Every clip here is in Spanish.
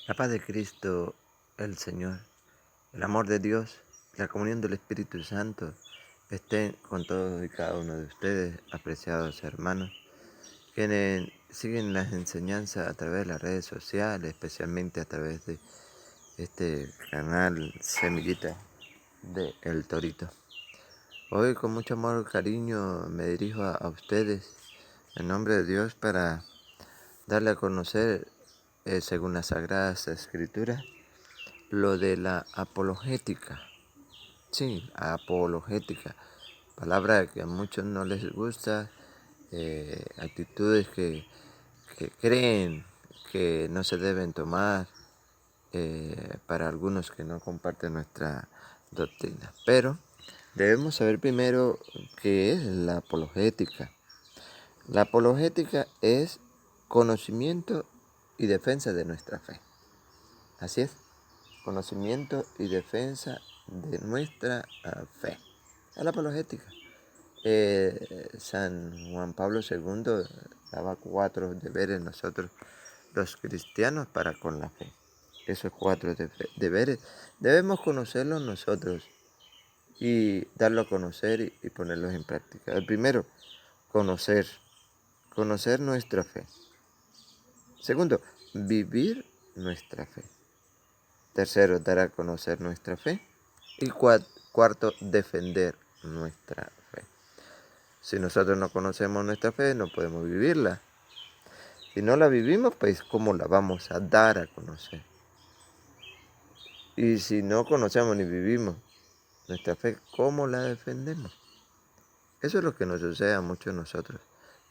La paz de Cristo, el Señor, el amor de Dios, la comunión del Espíritu Santo estén con todos y cada uno de ustedes, apreciados hermanos, quienes siguen las enseñanzas a través de las redes sociales, especialmente a través de este canal Semillita de El Torito. Hoy con mucho amor y cariño me dirijo a ustedes en nombre de Dios para darle a conocer, según las Sagradas Escrituras, lo de la apologética. Sí, apologética. Palabra que a muchos no les gusta, actitudes que creen que no se deben tomar, para algunos que no comparten nuestra doctrina. Pero debemos saber primero qué es la apologética. La apologética es conocimiento y defensa de nuestra fe. Así es, conocimiento y defensa de nuestra fe. Es la apologética. San Juan Pablo II daba 4 deberes nosotros los cristianos para con la fe. Esos 4 deberes debemos conocerlos nosotros y darlo a conocer y ponerlos en práctica. El primero, conocer nuestra fe. Segundo, vivir nuestra fe. Tercero, dar a conocer nuestra fe. Y cuarto, defender nuestra fe. Si nosotros no conocemos nuestra fe, no podemos vivirla. Si no la vivimos, pues ¿cómo la vamos a dar a conocer? Y si no conocemos ni vivimos nuestra fe, ¿cómo la defendemos? Eso es lo que nos sucede a muchos de nosotros,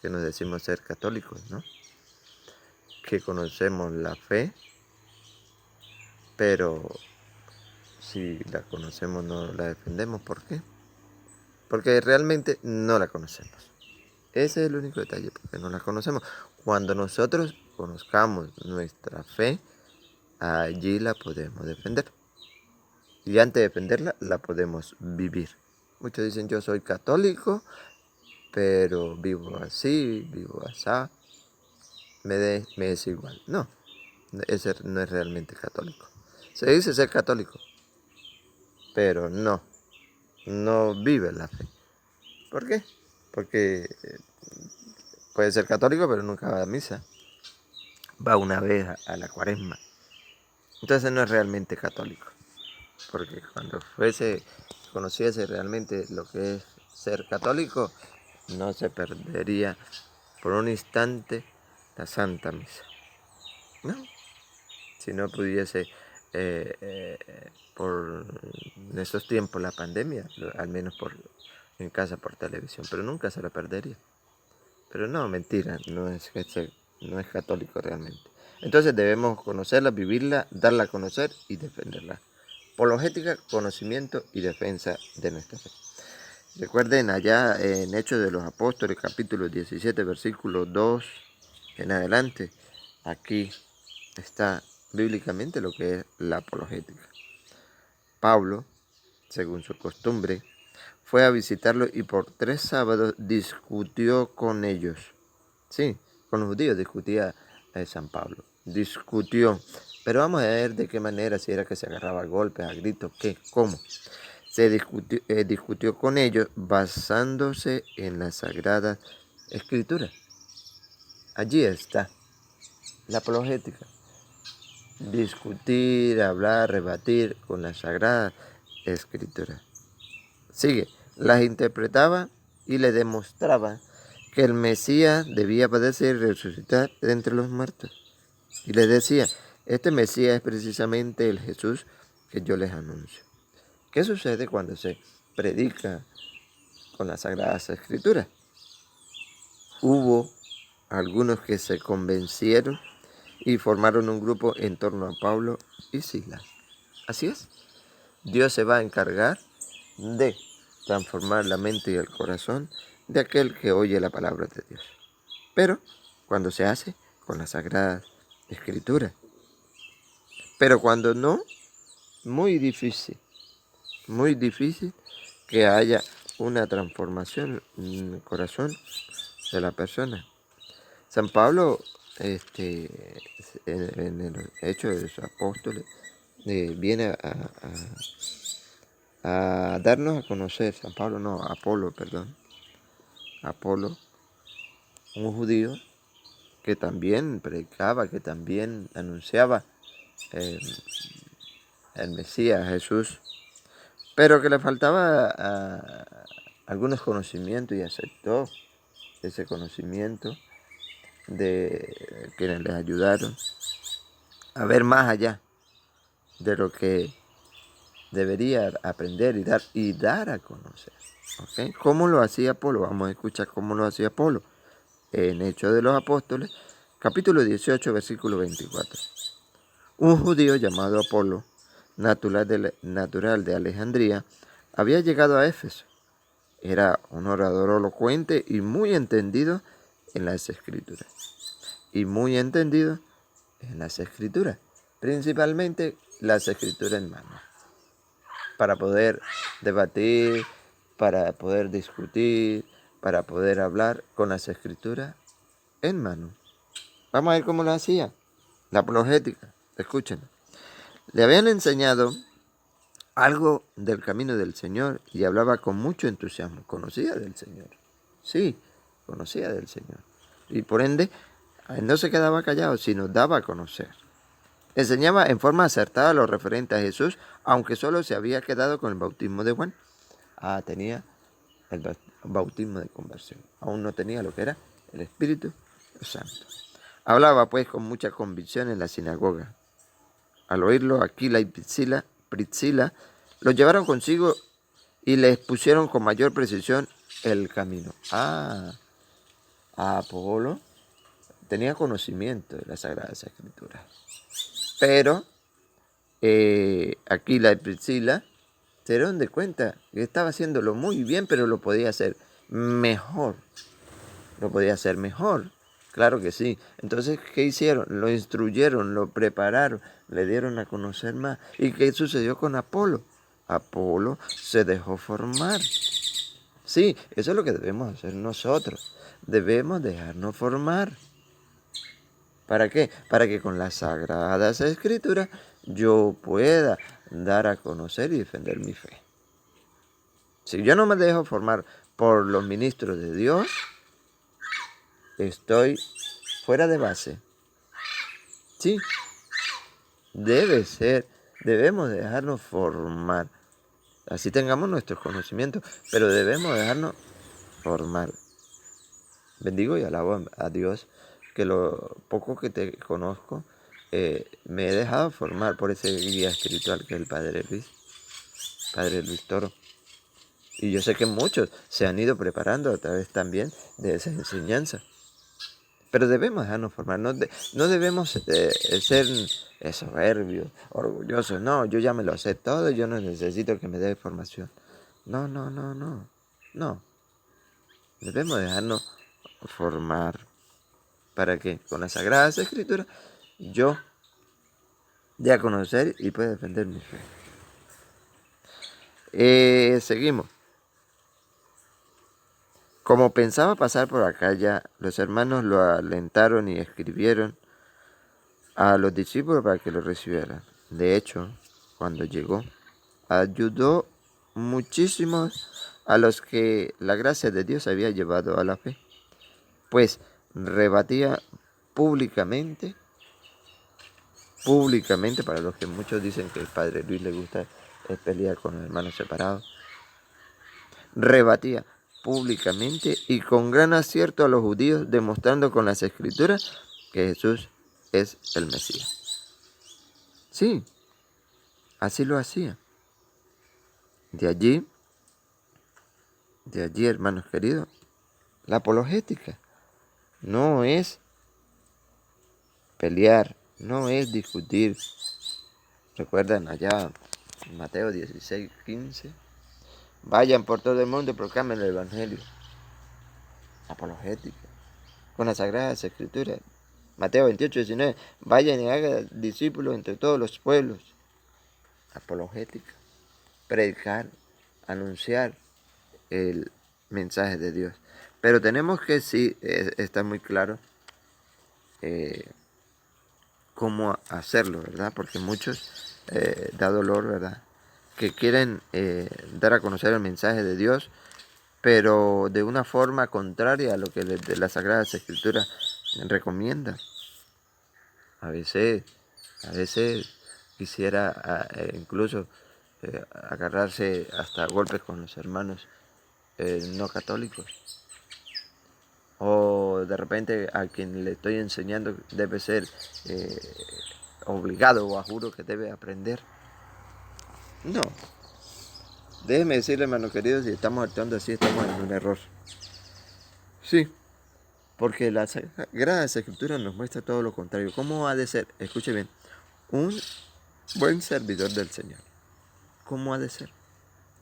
que nos decimos ser católicos, ¿no? Que conocemos la fe, pero si la conocemos no la defendemos. ¿Por qué? Porque realmente no la conocemos. Ese es el único detalle, porque no la conocemos. Cuando nosotros conozcamos nuestra fe, allí la podemos defender. Y antes de defenderla, la podemos vivir. Muchos dicen, yo soy católico, pero vivo así, vivo así, me es igual. No, ese no es realmente católico. Se dice ser católico, pero no vive la fe. ¿Por qué? Porque puede ser católico, pero nunca va a misa. Va una vez a la cuaresma. Entonces no es realmente católico. Porque cuando conociese realmente lo que es ser católico, no se perdería por un instante la Santa Misa. ¿No? Si no pudiese, por en esos tiempos, la pandemia, al menos en casa por televisión, pero nunca se la perdería. Pero no, mentira, no es católico realmente. Entonces debemos conocerla, vivirla, darla a conocer y defenderla. Apologética, conocimiento y defensa de nuestra fe. Recuerden allá en Hechos de los Apóstoles, capítulo 17, versículo 2 en adelante. Aquí está bíblicamente lo que es la apologética. Pablo, según su costumbre, fue a visitarlo y por 3 sábados discutió con ellos. Sí, con los judíos discutía San Pablo. Discutió. Pero vamos a ver de qué manera, si era que se agarraba a golpes, a gritos, qué, cómo. Se discutió con ellos basándose en la Sagrada Escritura. Allí está la apologética. Discutir, hablar, rebatir con la Sagrada Escritura. Sigue, las interpretaba y le demostraba que el Mesías debía padecer y resucitar de entre los muertos. Y les decía, este Mesías es precisamente el Jesús que yo les anuncio. ¿Qué sucede cuando se predica con las Sagradas Escrituras? Hubo algunos que se convencieron y formaron un grupo en torno a Pablo y Silas. Así es, Dios se va a encargar de transformar la mente y el corazón de aquel que oye la palabra de Dios. Pero cuando se hace con las Sagradas Escrituras. Pero cuando no, muy difícil que haya una transformación en el corazón de la persona. San Pablo en el Hecho de los Apóstoles, viene a darnos a conocer, San Pablo, no, Apolo, perdón, Apolo, un judío que también predicaba, que también anunciaba eh, el Mesías, Jesús, pero que le faltaba algunos conocimientos y aceptó ese conocimiento de quienes les ayudaron a ver más allá de lo que debería aprender y dar a conocer. ¿Okay? ¿Cómo lo hacía Apolo? Vamos a escuchar cómo lo hacía Apolo. En Hechos de los Apóstoles, capítulo 18, versículo 24. Un judío llamado Apolo, natural de Alejandría, había llegado a Éfeso. Era un orador elocuente y muy entendido en las escrituras. Principalmente las escrituras en mano. Para poder debatir, para poder discutir, para poder hablar con las escrituras en mano. Vamos a ver cómo lo hacía. La apologética, escuchen. Le habían enseñado algo del camino del Señor y hablaba con mucho entusiasmo. Conocía del Señor. Sí, conocía del Señor. Y por ende, no se quedaba callado, sino daba a conocer. Enseñaba en forma acertada lo referente a Jesús, aunque solo se había quedado con el bautismo de Juan. Tenía el bautismo de conversión. Aún no tenía lo que era el Espíritu Santo. Hablaba pues con mucha convicción en la sinagoga. Al oírlo, Aquila y Priscila lo llevaron consigo y le expusieron con mayor precisión el camino. Apolo tenía conocimiento de las Sagradas Escrituras. Pero Aquila y Priscila se dieron de cuenta que estaba haciéndolo muy bien, pero lo podía hacer mejor. Claro que sí. Entonces, ¿qué hicieron? Lo instruyeron, lo prepararon, le dieron a conocer más. ¿Y qué sucedió con Apolo? Apolo se dejó formar. Sí, eso es lo que debemos hacer nosotros. Debemos dejarnos formar. ¿Para qué? Para que con las Sagradas Escrituras yo pueda dar a conocer y defender mi fe. Si yo no me dejo formar por los ministros de Dios, estoy fuera de base. Sí, debemos dejarnos formar. Así tengamos nuestros conocimientos, pero debemos dejarnos formar. Bendigo y alabo a Dios que lo poco que te conozco, me he dejado formar por ese guía espiritual que es el Padre Luis Toro. Y yo sé que muchos se han ido preparando a través también de esa enseñanza. Pero debemos dejarnos formar, no debemos ser soberbios, orgullosos. No, yo ya me lo sé todo, yo no necesito que me dé formación. No. No. Debemos dejarnos formar. ¿Para que con las Sagradas Escrituras yo dé a conocer y pueda defender mi fe? Seguimos. Como pensaba pasar por acá ya, los hermanos lo alentaron y escribieron a los discípulos para que lo recibieran. De hecho, cuando llegó, ayudó muchísimo a los que la gracia de Dios había llevado a la fe, pues rebatía públicamente, para los que muchos dicen que el Padre Luis le gusta pelear con los hermanos separados, rebatía públicamente y con gran acierto a los judíos, demostrando con las Escrituras que Jesús es el Mesías. Sí, así lo hacía. De allí, hermanos queridos, la apologética no es pelear, no es discutir. ¿Recuerdan allá en Mateo 16, 15? Vayan por todo el mundo y proclamen el Evangelio. Apologética. Con las Sagradas Escrituras. Mateo 28, 19. Vayan y hagan discípulos entre todos los pueblos. Apologética. Predicar, anunciar el mensaje de Dios. Pero tenemos que, sí, está muy claro, cómo hacerlo, ¿verdad? Porque muchos da dolor, ¿verdad? Que quieren dar a conocer el mensaje de Dios, pero de una forma contraria a lo que de las Sagradas Escrituras recomienda. A veces quisiera incluso agarrarse hasta golpes con los hermanos no católicos. O de repente a quien le estoy enseñando debe ser obligado o a juro que debe aprender. No. Déjeme decirle, hermano querido, si estamos actuando así, estamos en un error. Sí. Porque la Sagrada Escritura nos muestra todo lo contrario. ¿Cómo ha de ser? Escuche bien. Un buen servidor del Señor. ¿Cómo ha de ser?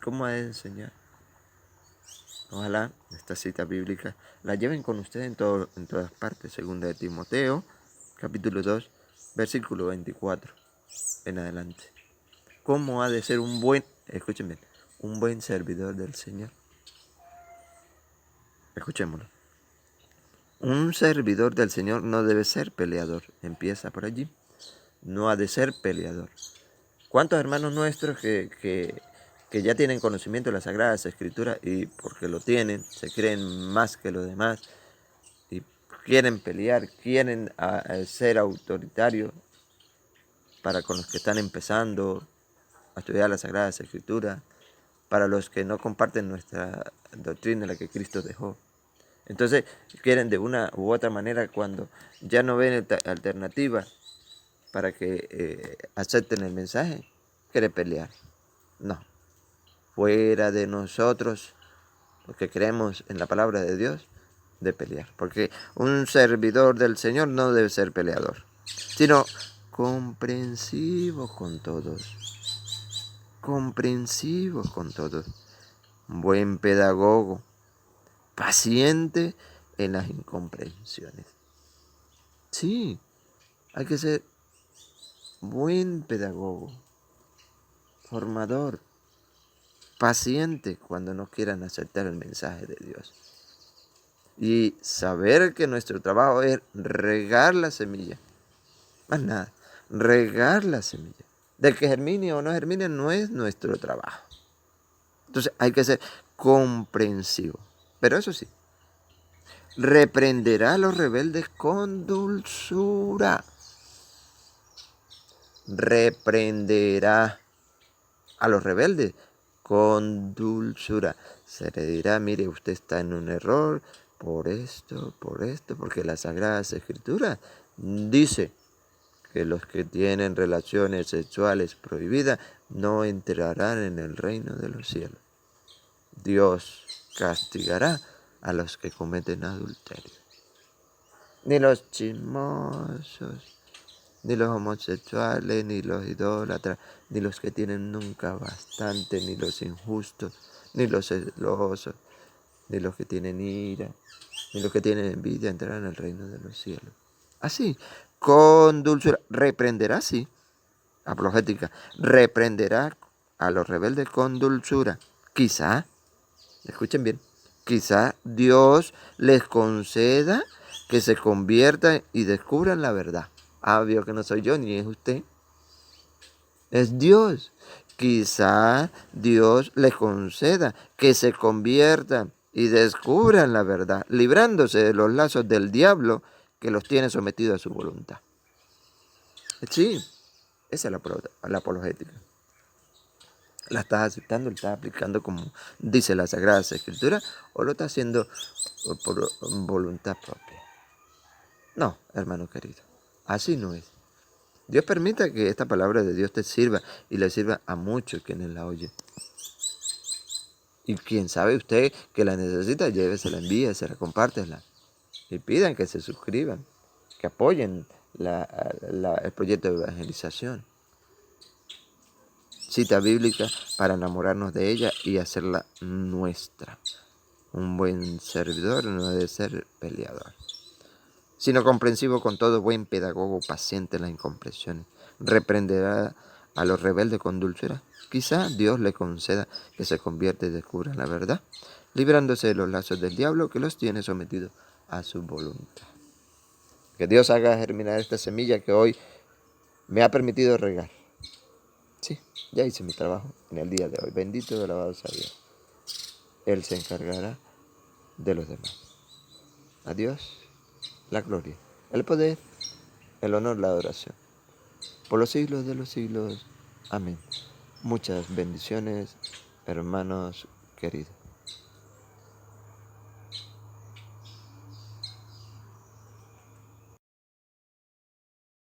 ¿Cómo ha de enseñar? Ojalá esta cita bíblica la lleven con ustedes en todas partes. Segunda de Timoteo, capítulo 2, versículo 24 en adelante. ¿Cómo ha de ser escuchen bien, un buen servidor del Señor? Escuchémoslo. Un servidor del Señor no debe ser peleador. Empieza por allí. No ha de ser peleador. ¿Cuántos hermanos nuestros que ya tienen conocimiento de las Sagradas Escrituras y porque lo tienen, se creen más que los demás y quieren pelear, quieren ser autoritarios para con los que están empezando a estudiar las Sagradas Escrituras, para los que no comparten nuestra doctrina, la que Cristo dejó? Entonces quieren de una u otra manera, cuando ya no ven alternativa para que acepten el mensaje, quieren pelear. No. Fuera de nosotros, los que creemos en la palabra de Dios, de pelear. Porque un servidor del Señor no debe ser peleador, sino comprensivo con todos. Comprensivo con todos. Buen pedagogo. Paciente en las incomprensiones. Sí, hay que ser buen pedagogo, formador, paciente cuando no quieran aceptar el mensaje de Dios. Y saber que nuestro trabajo es regar la semilla. Más nada, regar la semilla. De que germine o no germine no es nuestro trabajo. Entonces hay que ser comprensivo. Pero eso sí, reprenderá a los rebeldes con dulzura. Reprenderá a los rebeldes con dulzura. Se le dirá, mire, usted está en un error por esto, porque la Sagrada Escritura dice que los que tienen relaciones sexuales prohibidas no entrarán en el reino de los cielos. Dios castigará a los que cometen adulterio. Ni los chismosos, ni los homosexuales, ni los idólatras, ni los que tienen nunca bastante, ni los injustos, ni los celosos, ni los que tienen ira, ni los que tienen envidia entrarán en el reino de los cielos. Así, con dulzura, reprenderá, sí, apologética, reprenderá a los rebeldes con dulzura. Quizá, escuchen bien, quizá Dios les conceda que se conviertan y descubran la verdad. Obvio que no soy yo ni es usted, es Dios. Quizá Dios les conceda que se conviertan y descubran la verdad, librándose de los lazos del diablo que los tiene sometidos a su voluntad. Sí, esa es la apologética. ¿La estás aceptando, la estás aplicando como dice la Sagrada Escritura, o lo estás haciendo por voluntad propia? No, hermano querido, así no es. Dios permita que esta palabra de Dios te sirva y le sirva a muchos quienes la oyen. Y quien sabe usted que la necesita, llévesela, envíesela, compártela. Y pidan que se suscriban, que apoyen el proyecto de evangelización. Cita bíblica para enamorarnos de ella y hacerla nuestra. Un buen servidor no debe ser peleador, sino comprensivo con todo, buen pedagogo, paciente en las incomprensiones. Reprenderá a los rebeldes con dulzura. Quizá Dios le conceda que se convierta y descubra la verdad, librándose de los lazos del diablo que los tiene sometidos a su voluntad. Que Dios haga germinar esta semilla que hoy me ha permitido regar. Sí, ya hice mi trabajo en el día de hoy. Bendito y alabado sea Dios. Él se encargará de los demás. A Dios la gloria, el poder, el honor, la adoración. Por los siglos de los siglos. Amén. Muchas bendiciones, hermanos queridos.